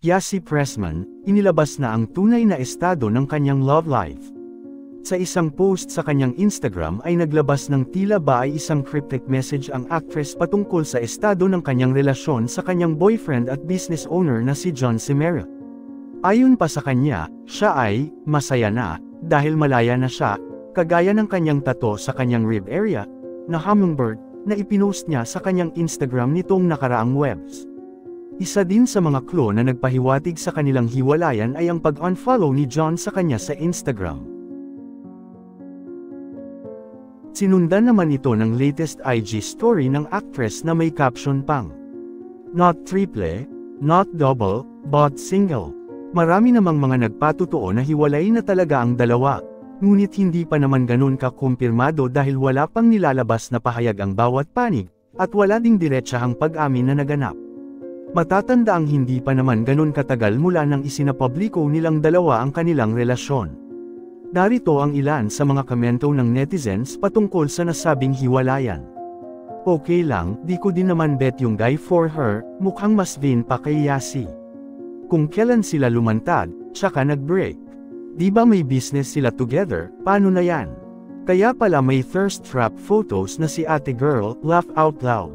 Yasi Pressman, inilabas na ang tunay na estado ng kanyang love life. Sa isang post sa kanyang Instagram ay naglabas ng tila ba ay isang cryptic message ang actress patungkol sa estado ng kanyang relasyon sa kanyang boyfriend at business owner na si John Cimerra. Ayon pa sa kanya, siya ay masaya na dahil malaya na siya, kagaya ng kanyang tattoo sa kanyang rib area na hummingbird na ipinost niya sa kanyang Instagram nitong nakaraang Webs. Isa din sa mga clue na nagpahiwatig sa kanilang hiwalayan ay ang pag-unfollow ni John sa kanya sa Instagram. Sinundan naman ito ng latest IG story ng actress na may caption pang, "Not triple, not double, but single." Marami namang mga nagpatotoo na hiwalay na talaga ang dalawa, ngunit hindi pa naman ganun kakumpirmado dahil wala pang nilalabas na pahayag ang bawat panig, at wala ding diretsahang pag-amin na naganap. Matatanda ang hindi pa naman ganun katagal mula nang isinapubliko nilang dalawa ang kanilang relasyon. Narito ang ilan sa mga komento ng netizens patungkol sa nasabing hiwalayan. "Okay lang, di ko din naman bet yung guy for her, mukhang mas vain pa kay Yasi. Kung kailan sila lumantad, tsaka nag-break. Di ba may business sila together, paano na yan? Kaya pala may thirst trap photos na si ate girl, laugh out loud."